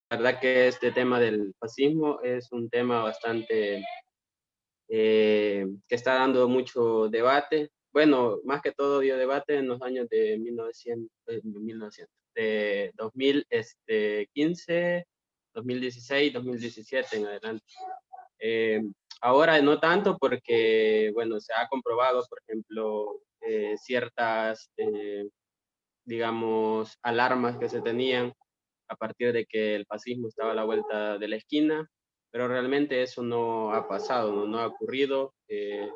La verdad que este tema del fascismo es un tema bastante que está dando mucho debate. Bueno, más que todo dio debate en los años de 1900, de 2015, 2016, 2017 en adelante. Eh, Ahora no tanto porque, bueno, se ha comprobado, por ejemplo, ciertas, digamos, alarmas que se tenían a partir de que el fascismo estaba a la vuelta de la esquina, pero realmente eso no ha pasado, no ha ocurrido.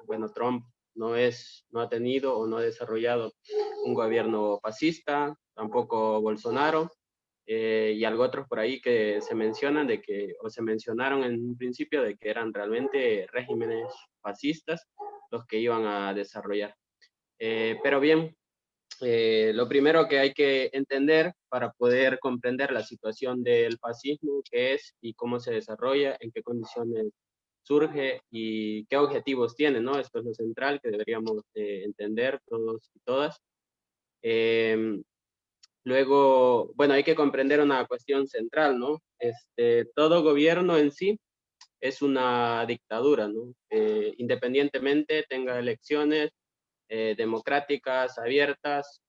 Bueno, Trump no ha tenido o no ha desarrollado un gobierno fascista, tampoco Bolsonaro, y algo otros por ahí que se mencionan de que, o se mencionaron en un principio de que eran realmente regímenes fascistas los que iban a desarrollar. Pero bien, lo primero que hay que entender para poder comprender la situación del fascismo, qué es y cómo se desarrolla, en qué condiciones surge y qué objetivos tiene, ¿no? Esto es lo central que deberíamos entender todos y todas. Eh, Luego, bueno, hay que comprender una cuestión central, ¿no? Todo gobierno en sí es una dictadura, ¿no? Independientemente tenga elecciones democráticas, abiertas,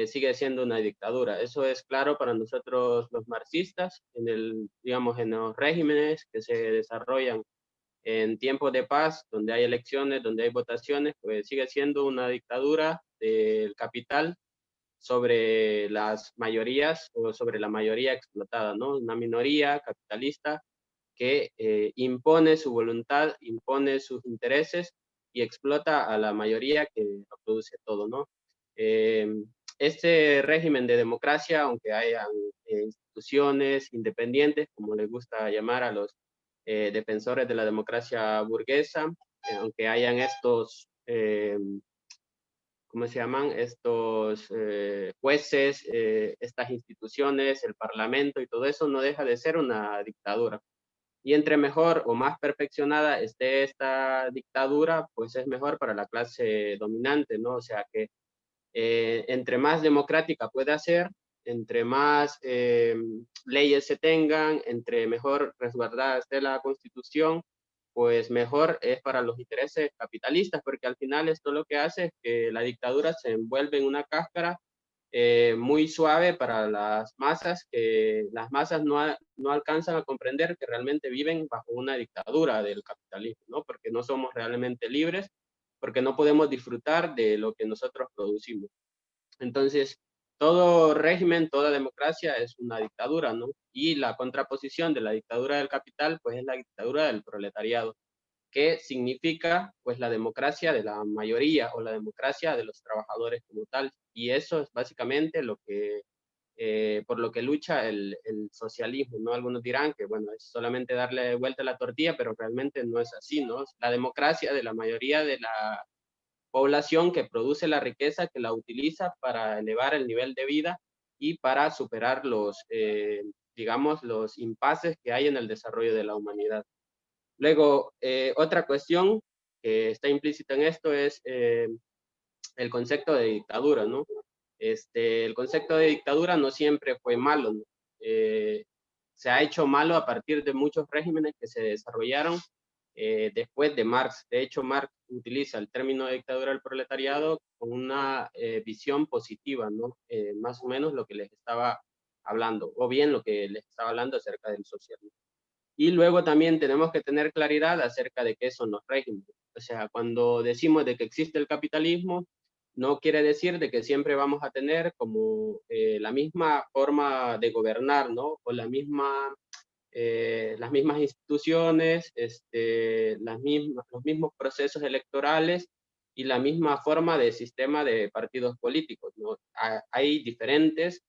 sigue siendo una dictadura. Eso es claro para nosotros los marxistas, digamos, en los regímenes que se desarrollan en tiempos de paz, donde hay elecciones, donde hay votaciones, pues sigue siendo una dictadura del capital sobre las mayorías o sobre la mayoría explotada, ¿no? Una minoría capitalista que impone su voluntad, impone sus intereses y explota a la mayoría que lo produce todo, ¿no? Eh, este régimen de democracia, aunque hayan instituciones independientes, como les gusta llamar a los defensores de la democracia burguesa, aunque hayan estos ¿cómo se llaman? Estos jueces, estas instituciones, el parlamento y todo eso, no deja de ser una dictadura. Y entre mejor o más perfeccionada esté esta dictadura, pues es mejor para la clase dominante, ¿no? O sea que entre más democrática pueda ser, entre más leyes se tengan, entre mejor resguardada esté la constitución, pues mejor es para los intereses capitalistas, porque al final esto lo que hace es que la dictadura se envuelve en una cáscara muy suave para las masas, que las masas no alcanzan a comprender que realmente viven bajo una dictadura del capitalismo, ¿no? Porque no somos realmente libres, porque no podemos disfrutar de lo que nosotros producimos. Entonces, todo régimen, toda democracia es una dictadura, ¿no? Y la contraposición de la dictadura del capital, pues es la dictadura del proletariado, que significa, pues, la democracia de la mayoría o la democracia de los trabajadores como tal. Y eso es básicamente lo que, por lo que lucha el socialismo, ¿no? Algunos dirán que, bueno, es solamente darle vuelta a la tortilla, pero realmente no es así, ¿no? La democracia de la mayoría de la población que produce la riqueza, que la utiliza para elevar el nivel de vida y para superar digamos, los impases que hay en el desarrollo de la humanidad. Luego, otra cuestión que está implícita en esto es el concepto de dictadura, ¿no? El concepto de dictadura no siempre fue malo, ¿no? Se ha hecho malo a partir de muchos regímenes que se desarrollaron después de Marx. De hecho, Marx utiliza el término de dictadura del proletariado con una visión positiva, ¿no? Más o menos lo que les estaba hablando, o bien lo que les estaba hablando acerca del socialismo. Y luego también tenemos que tener claridad acerca de qué son los regímenes. O sea, cuando decimos de que existe el capitalismo, no quiere decir de que siempre vamos a tener como la misma forma de gobernar, ¿no? O las mismas instituciones, los mismos procesos electorales y la misma forma de sistema de partidos políticos, ¿no? Hay diferentes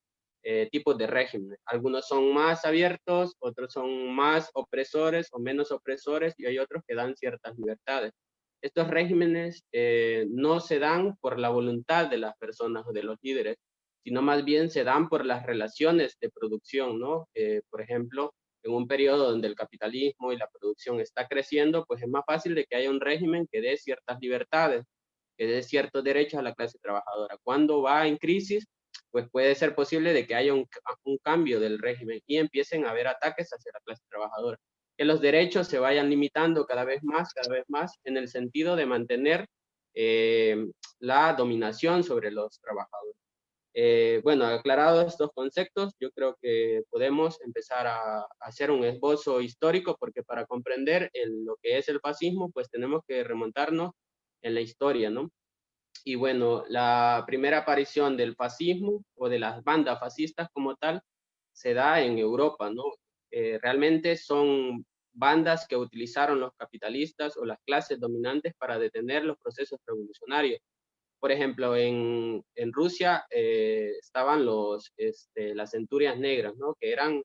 tipos de régimen. Algunos son más abiertos, otros son más opresores o menos opresores y hay otros que dan ciertas libertades. Estos regímenes no se dan por la voluntad de las personas o de los líderes, sino más bien se dan por las relaciones de producción, ¿no? Por ejemplo, en un periodo donde el capitalismo y la producción está creciendo, pues es más fácil de que haya un régimen que dé ciertas libertades, que dé ciertos derechos a la clase trabajadora. Cuando va en crisis, pues puede ser posible de que haya un cambio del régimen y empiecen a haber ataques hacia la clase trabajadora. Que los derechos se vayan limitando cada vez más, en el sentido de mantener la dominación sobre los trabajadores. Bueno, aclarados estos conceptos, yo creo que podemos empezar a hacer un esbozo histórico, porque para comprender lo que es el fascismo, pues tenemos que remontarnos en la historia, ¿no? Y bueno, la primera aparición del fascismo o de las bandas fascistas como tal se da en Europa, ¿no? Realmente son bandas que utilizaron los capitalistas o las clases dominantes para detener los procesos revolucionarios. Por ejemplo, en Rusia estaban las centurias negras, ¿no? Que eran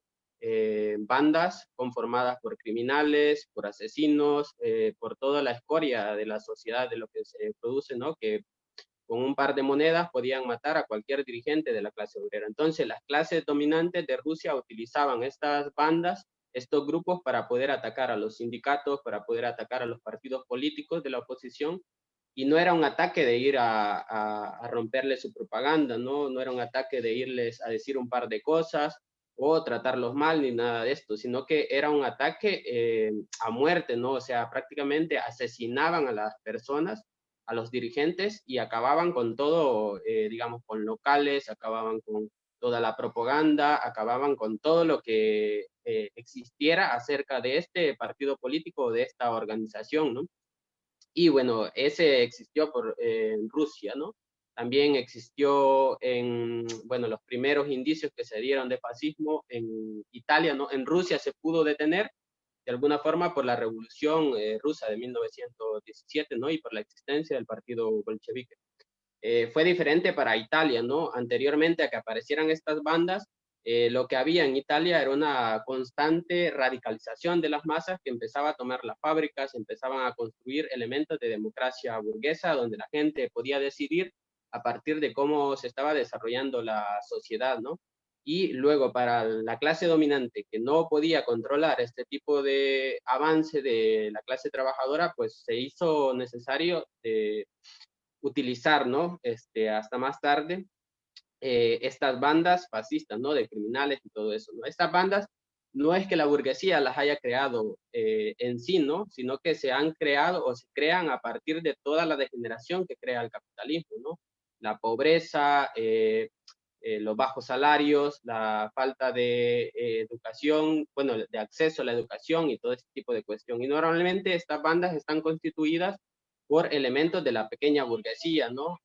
bandas conformadas por criminales, por asesinos, por toda la escoria de la sociedad, de lo que se produce, ¿no? Que con un par de monedas podían matar a cualquier dirigente de la clase obrera. Entonces, las clases dominantes de Rusia utilizaban estas bandas, estos grupos, para poder atacar a los sindicatos, para poder atacar a los partidos políticos de la oposición, y no era un ataque de ir a romperle su propaganda, ¿no? No era un ataque de irles a decir un par de cosas o tratarlos mal ni nada de esto, sino que era un ataque a muerte, ¿no? O sea, prácticamente asesinaban a las personas, a los dirigentes, y acababan con todo, digamos, con locales, acababan con toda la propaganda, acababan con todo lo que existiera acerca de este partido político o de esta organización, ¿no? Y bueno, ese existió en Rusia, ¿no? También existió bueno, los primeros indicios que se dieron de fascismo en Italia, ¿no? En Rusia se pudo detener de alguna forma por la Revolución Rusa de 1917, ¿no? Y por la existencia del partido bolchevique. Fue diferente para Italia, ¿no? Anteriormente a que aparecieran estas bandas, lo que había en Italia era una constante radicalización de las masas que empezaba a tomar las fábricas, empezaban a construir elementos de democracia burguesa, donde la gente podía decidir a partir de cómo se estaba desarrollando la sociedad, ¿no? Y luego para la clase dominante, que no podía controlar este tipo de avance de la clase trabajadora, pues se hizo necesario utilizar, ¿no? Hasta más tarde, estas bandas fascistas, ¿no? De criminales y todo eso, ¿no? Estas bandas no es que la burguesía las haya creado en sí, ¿no? Sino que se han creado o se crean a partir de toda la degeneración que crea el capitalismo, ¿no? La pobreza, los bajos salarios, la falta de educación, bueno, de acceso a la educación y todo ese tipo de cuestión. Y normalmente estas bandas están constituidas por elementos de la pequeña burguesía, ¿no?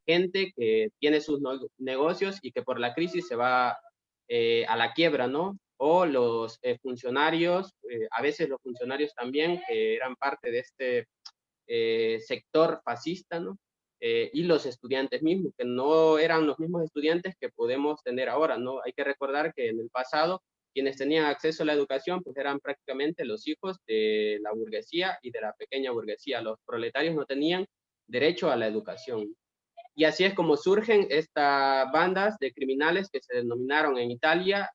Gente que tiene sus negocios y que por la crisis se va a la quiebra, ¿no? O los funcionarios, a veces los funcionarios también, que eran parte de este sector fascista, ¿no? Y los estudiantes mismos, que no eran los mismos estudiantes que podemos tener ahora, ¿no? Hay que recordar que en el pasado quienes tenían acceso a la educación pues eran prácticamente los hijos de la burguesía y de la pequeña burguesía. Los proletarios no tenían derecho a la educación. Y así es como surgen estas bandas de criminales que se denominaron en Italia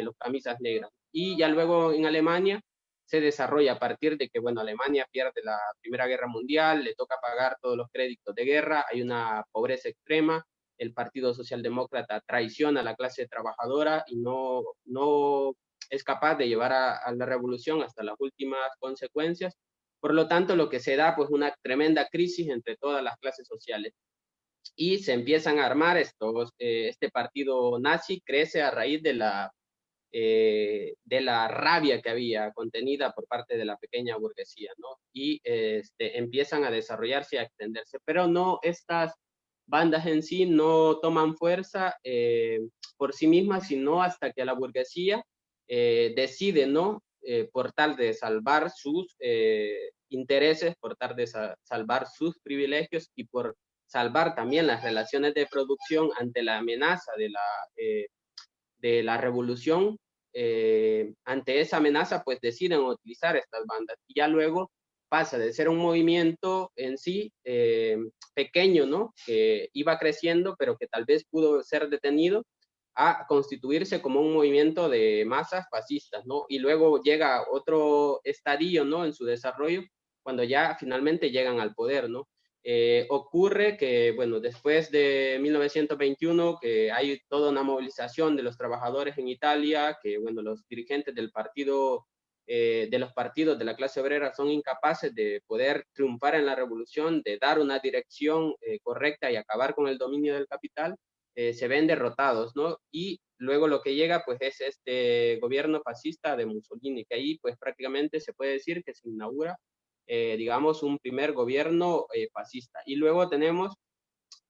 los camisas negras. Y ya luego en Alemania se desarrolla a partir de que, bueno, Alemania pierde la Primera Guerra Mundial, le toca pagar todos los créditos de guerra, hay una pobreza extrema, el Partido Socialdemócrata traiciona a la clase trabajadora y no es capaz de llevar a la revolución hasta las últimas consecuencias. Por lo tanto, lo que se da, pues, una tremenda crisis entre todas las clases sociales y se empiezan a armar este partido nazi crece a raíz de la rabia que había contenida por parte de la pequeña burguesía, ¿no? Y empiezan a desarrollarse y a extenderse, pero no, estas bandas en sí no toman fuerza por sí mismas, sino hasta que la burguesía decide, ¿no? Por tal de salvar sus intereses, por tal de salvar sus privilegios y por salvar también las relaciones de producción ante la amenaza de la revolución. Ante esa amenaza, pues deciden utilizar estas bandas. Y ya luego pasa de ser un movimiento en sí pequeño, ¿no? Que iba creciendo, pero que tal vez pudo ser detenido, a constituirse como un movimiento de masas fascistas, ¿no? Y luego llega otro estadio, ¿no? En su desarrollo, cuando ya finalmente llegan al poder, ¿no? ocurre que, bueno, después de 1921, que hay toda una movilización de los trabajadores en Italia, que, bueno, los dirigentes del partido, de los partidos de la clase obrera son incapaces de poder triunfar en la revolución, de dar una dirección correcta y acabar con el dominio del capital, se ven derrotados, ¿no? Y luego lo que llega, pues, es este gobierno fascista de Mussolini, que ahí, pues, prácticamente se puede decir que se inaugura digamos, un primer gobierno fascista. Y luego tenemos,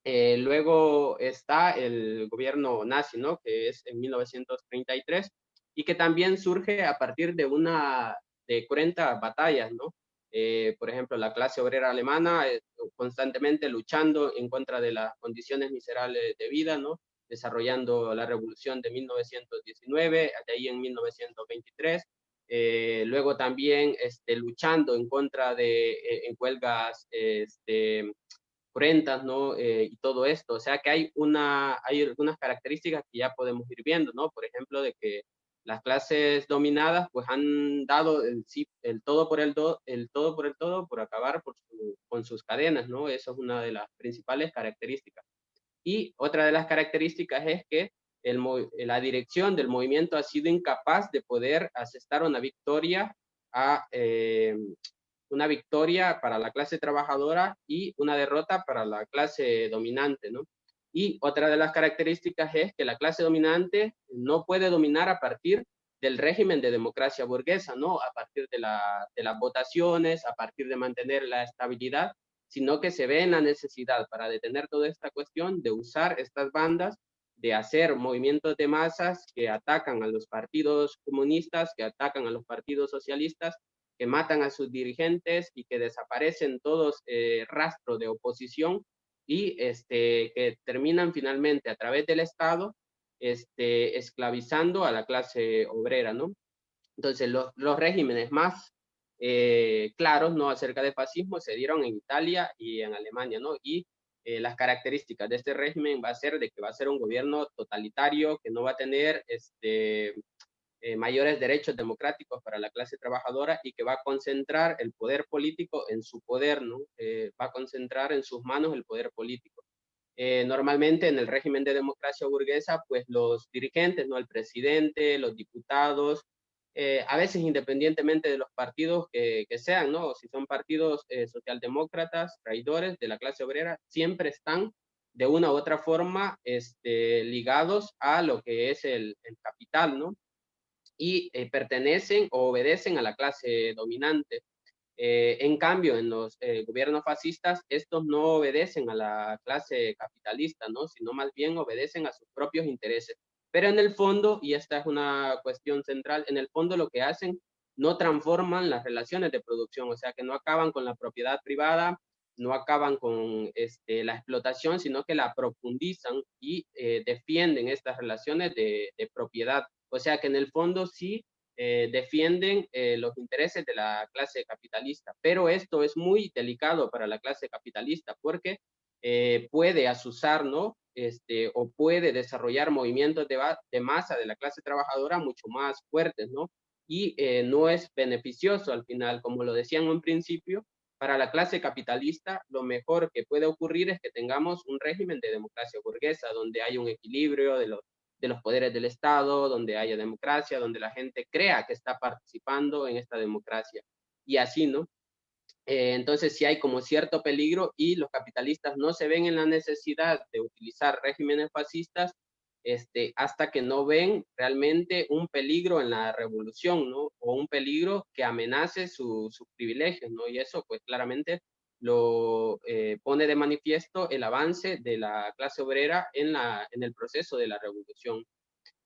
luego está el gobierno nazi, ¿no? Que es en 1933 y que también surge a partir de 40 batallas, ¿no? Por ejemplo, la clase obrera alemana constantemente luchando en contra de las condiciones miserables de vida, ¿no? Desarrollando la revolución de 1919, de ahí en 1923, luego también luchando en contra de en huelgas cruentas, ¿no? Y todo esto, o sea que hay algunas características que ya podemos ir viendo, ¿no? Por ejemplo, de que las clases dominadas pues han dado el todo por el todo por el todo por acabar con sus cadenas, ¿no? Eso es una de las principales características. Y otra de las características es que la dirección del movimiento ha sido incapaz de poder asestar a, eh, una victoria para la clase trabajadora y una derrota para la clase dominante, ¿no? Y otra de las características es que la clase dominante no puede dominar a partir del régimen de democracia burguesa, ¿no? A partir de las votaciones, a partir de mantener la estabilidad, sino que se ve en la necesidad para detener toda esta cuestión de usar estas bandas, de hacer movimientos de masas que atacan a los partidos comunistas, que atacan a los partidos socialistas, que matan a sus dirigentes y que desaparecen todos rastro de oposición y que terminan finalmente a través del Estado esclavizando a la clase obrera, ¿no? Entonces, los regímenes más claros, ¿no? Acerca del fascismo se dieron en Italia y en Alemania, ¿no? Y las características de este régimen va a ser de que va a ser un gobierno totalitario, que no va a tener mayores derechos democráticos para la clase trabajadora y que va a concentrar el poder político en su poder, ¿no? Va a concentrar en sus manos el poder político. Normalmente en el régimen de democracia burguesa, pues los dirigentes, ¿no? El presidente, los diputados, a veces independientemente de los partidos que sean, ¿no? Si son partidos socialdemócratas, traidores de la clase obrera, siempre están de una u otra forma ligados a lo que es el capital, ¿no? Y pertenecen o obedecen a la clase dominante. En cambio, en los gobiernos fascistas, estos no obedecen a la clase capitalista, ¿no? Sino más bien obedecen a sus propios intereses. Pero en el fondo, y esta es una cuestión central, en el fondo lo que hacen no transforman las relaciones de producción, o sea, que no acaban con la propiedad privada, no acaban con la explotación, sino que la profundizan y defienden estas relaciones de propiedad. O sea, que en el fondo sí defienden los intereses de la clase capitalista. Pero esto es muy delicado para la clase capitalista porque puede asusar, ¿no? O puede desarrollar movimientos de masa de la clase trabajadora mucho más fuertes, ¿no? Y no es beneficioso al final, como lo decían en un principio, para la clase capitalista lo mejor que puede ocurrir es que tengamos un régimen de democracia burguesa, donde hay un equilibrio de los poderes del Estado, donde haya democracia, donde la gente crea que está participando en esta democracia. Y así, ¿no? Entonces sí hay como cierto peligro y los capitalistas no se ven en la necesidad de utilizar regímenes fascistas hasta que no ven realmente un peligro en la revolución, ¿no? O un peligro que amenace sus privilegios, ¿no? Y eso pues claramente lo pone de manifiesto el avance de la clase obrera en el proceso de la revolución.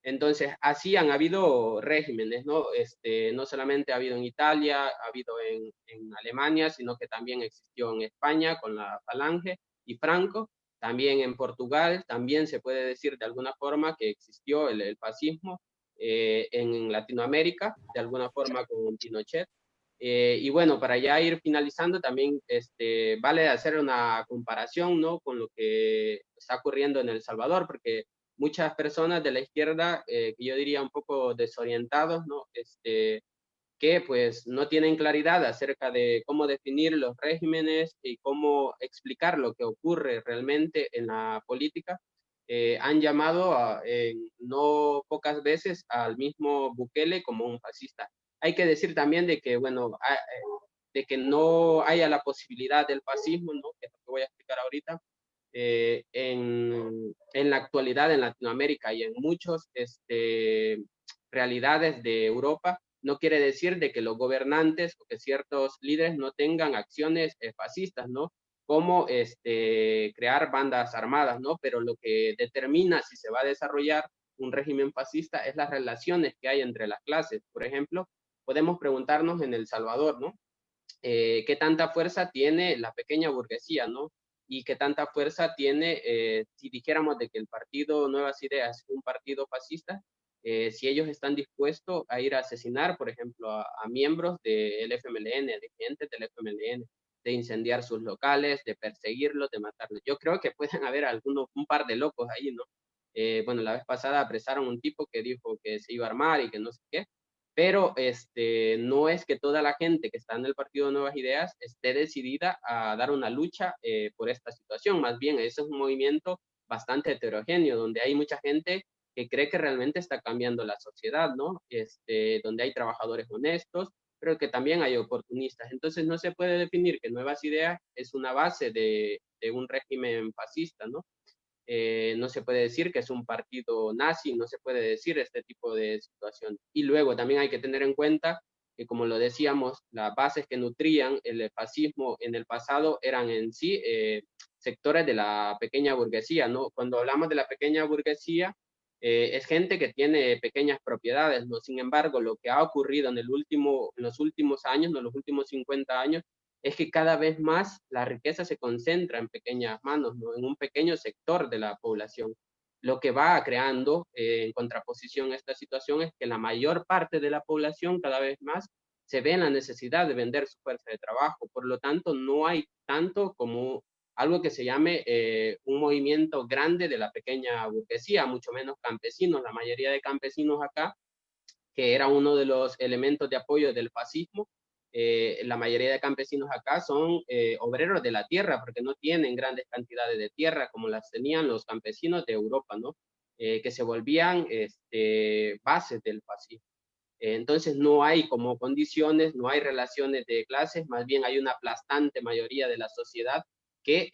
Entonces, así han habido regímenes, ¿no? No solamente ha habido en Italia, ha habido en Alemania, sino que también existió en España con la Falange y Franco, también en Portugal, también se puede decir de alguna forma que existió el fascismo en Latinoamérica, de alguna forma con Pinochet. Y bueno, para ya ir finalizando, también vale hacer una comparación, ¿no? Con lo que está ocurriendo en El Salvador, porque muchas personas de la izquierda, que yo diría un poco desorientados, ¿no? que pues no tienen claridad acerca de cómo definir los regímenes y cómo explicar lo que ocurre realmente en la política, han llamado no pocas veces al mismo Bukele como un fascista. Hay que decir también de que, bueno, de que no haya la posibilidad del fascismo, ¿no? Que es lo que voy a explicar ahorita, en la actualidad en Latinoamérica y en muchas realidades de Europa, no quiere decir de que los gobernantes o que ciertos líderes no tengan acciones fascistas, ¿no? Como crear bandas armadas, ¿no? Pero lo que determina si se va a desarrollar un régimen fascista es las relaciones que hay entre las clases. Por ejemplo, podemos preguntarnos en El Salvador, ¿no? ¿Qué tanta fuerza tiene la pequeña burguesía, ¿no? Y qué tanta fuerza tiene, si dijéramos de que el partido Nuevas Ideas es un partido fascista, si ellos están dispuestos a ir a asesinar, por ejemplo, a miembros del FMLN, de gente del FMLN, de incendiar sus locales, de perseguirlos, de matarlos. Yo creo que pueden haber un par de locos ahí, ¿no? Bueno, la vez pasada apresaron un tipo que dijo que se iba a armar y que no sé qué, pero no es que toda la gente que está en el Partido de Nuevas Ideas esté decidida a dar una lucha por esta situación. Más bien, ese es un movimiento bastante heterogéneo, donde hay mucha gente que cree que realmente está cambiando la sociedad, ¿no? Donde hay trabajadores honestos, pero que también hay oportunistas. Entonces, no se puede definir que Nuevas Ideas es una base de un régimen fascista, ¿no? No se puede decir que es un partido nazi, no se puede decir este tipo de situación. Y luego también hay que tener en cuenta que, como lo decíamos, las bases que nutrían el fascismo en el pasado eran en sí sectores de la pequeña burguesía, ¿no? Cuando hablamos de la pequeña burguesía, es gente que tiene pequeñas propiedades, ¿no? Sin embargo, lo que ha ocurrido en los últimos años, ¿no? Los últimos 50 años, es que cada vez más la riqueza se concentra en pequeñas manos, ¿no? En un pequeño sector de la población. Lo que va creando, en contraposición a esta situación, es que la mayor parte de la población cada vez más se ve en la necesidad de vender su fuerza de trabajo. Por lo tanto, no hay tanto como algo que se llame un movimiento grande de la pequeña burguesía, mucho menos campesinos. La mayoría de campesinos acá, que era uno de los elementos de apoyo del fascismo, la mayoría de campesinos acá son obreros de la tierra, porque no tienen grandes cantidades de tierra como las tenían los campesinos de Europa, ¿no? Que se volvían bases del fascismo. Entonces no hay como condiciones, no hay relaciones de clases, más bien hay una aplastante mayoría de la sociedad que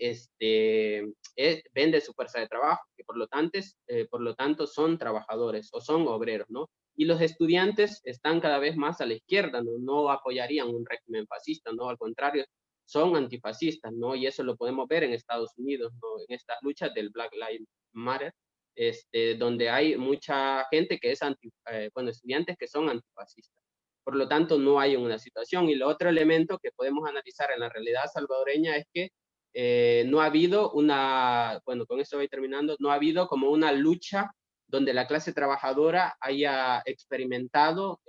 vende su fuerza de trabajo, que por lo tanto son trabajadores o son obreros, ¿no? Y los estudiantes están cada vez más a la izquierda, ¿no? No apoyarían un régimen fascista, ¿no? Al contrario, son antifascistas, ¿no? Y eso lo podemos ver en Estados Unidos, ¿no? En estas luchas del Black Lives Matter, donde hay mucha gente que es bueno, estudiantes que son antifascistas. Por lo tanto, no hay una situación. Y el otro elemento que podemos analizar en la realidad salvadoreña es que no ha habido bueno, con esto voy terminando, no ha habido como una lucha donde la clase trabajadora haya experimentado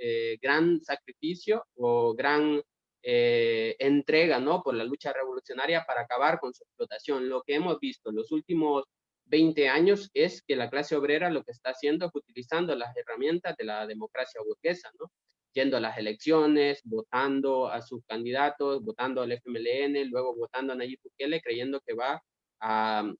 gran sacrificio o gran entrega, ¿no? Por la lucha revolucionaria para acabar con su explotación. Lo que hemos visto en los últimos 20 años es que la clase obrera lo que está haciendo es utilizando las herramientas de la democracia burguesa, ¿no? Yendo a las elecciones, votando a sus candidatos, votando al FMLN, luego votando a Nayib Bukele, creyendo que va a,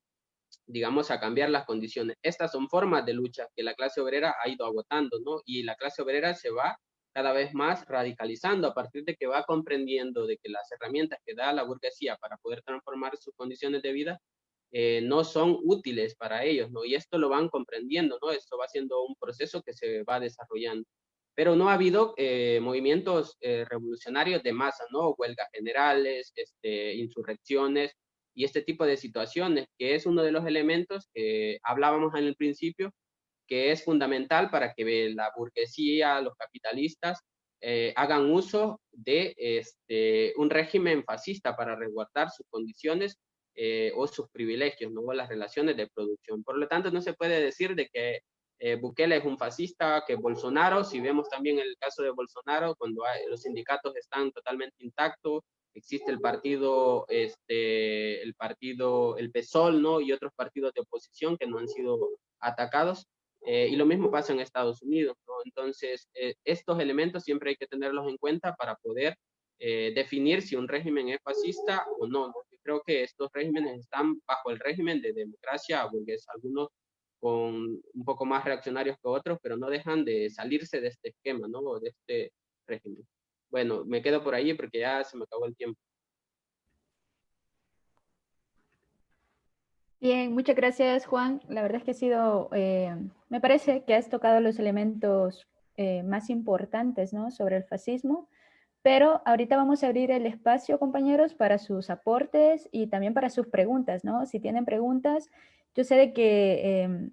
digamos, a cambiar las condiciones. Estas son formas de lucha que la clase obrera ha ido agotando, ¿no? Y la clase obrera se va cada vez más radicalizando a partir de que va comprendiendo de que las herramientas que da la burguesía para poder transformar sus condiciones de vida no son útiles para ellos, ¿no? Y esto lo van comprendiendo, ¿no? Esto va siendo un proceso que se va desarrollando. Pero no ha habido movimientos revolucionarios de masa, ¿no? Huelgas generales, insurrecciones y este tipo de situaciones, que es uno de los elementos que hablábamos en el principio, que es fundamental para que la burguesía, los capitalistas, hagan uso de un régimen fascista para resguardar sus condiciones o sus privilegios, ¿no? O las relaciones de producción. Por lo tanto, no se puede decir de que Bukele es un fascista, que Bolsonaro, si vemos también el caso de Bolsonaro, cuando los sindicatos están totalmente intactos, existe el PSOL, ¿no? Y otros partidos de oposición que no han sido atacados. Y lo mismo pasa en Estados Unidos, ¿no? Entonces, estos elementos siempre hay que tenerlos en cuenta para poder definir si un régimen es fascista o no, ¿no? Yo creo que estos regímenes están bajo el régimen de democracia burguesa, algunos con un poco más reaccionarios que otros, pero no dejan de salirse de este esquema, ¿no? O de este régimen. Bueno, me quedo por ahí porque ya se me acabó el tiempo. Bien, muchas gracias, Juan. La verdad es que ha sido, me parece que has tocado los elementos más importantes, ¿no? Sobre el fascismo. Pero ahorita vamos a abrir el espacio, compañeros, para sus aportes y también para sus preguntas, ¿no? Si tienen preguntas, yo sé de que,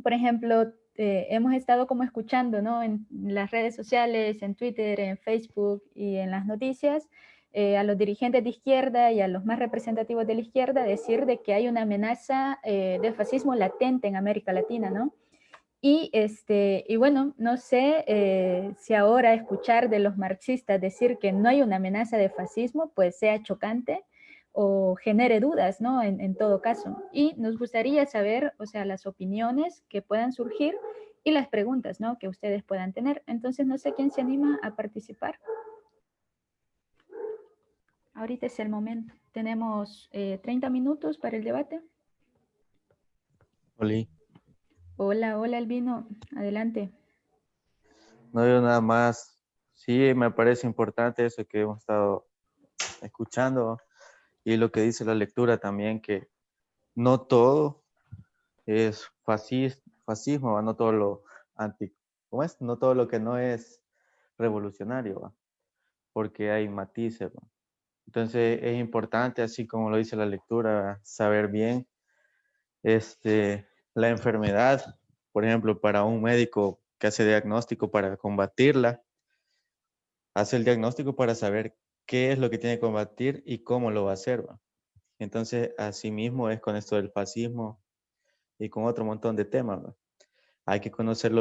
por ejemplo, hemos estado como escuchando, ¿no? En las redes sociales, en Twitter, en Facebook y en las noticias, a los dirigentes de izquierda y a los más representativos de la izquierda decir de que hay una amenaza de fascismo latente en América Latina, ¿no? Y bueno, no sé si ahora escuchar de los marxistas decir que no hay una amenaza de fascismo, pues sea chocante o genere dudas, ¿no? En todo caso. Y nos gustaría saber, o sea, las opiniones que puedan surgir y las preguntas, ¿no? Que ustedes puedan tener. Entonces, no sé quién se anima a participar. Ahorita es el momento. Tenemos 30 minutos para el debate. Oli, Hola, hola, Albino. Adelante. no veo nada más. Sí, me parece importante eso que hemos estado escuchando y lo que dice la lectura también, que no todo es fascismo, ¿va? No todo lo anti, ¿cómo es? No todo lo que no es revolucionario, ¿va? Porque hay matices, ¿va? Entonces es importante, así como lo dice la lectura, saber bien la enfermedad, por ejemplo, para un médico que hace diagnóstico para combatirla, hace el diagnóstico para saber qué es lo que tiene que combatir y cómo lo va a hacer, ¿va? Entonces, así mismo es con esto del fascismo y con otro montón de temas, ¿va? Hay que conocerlo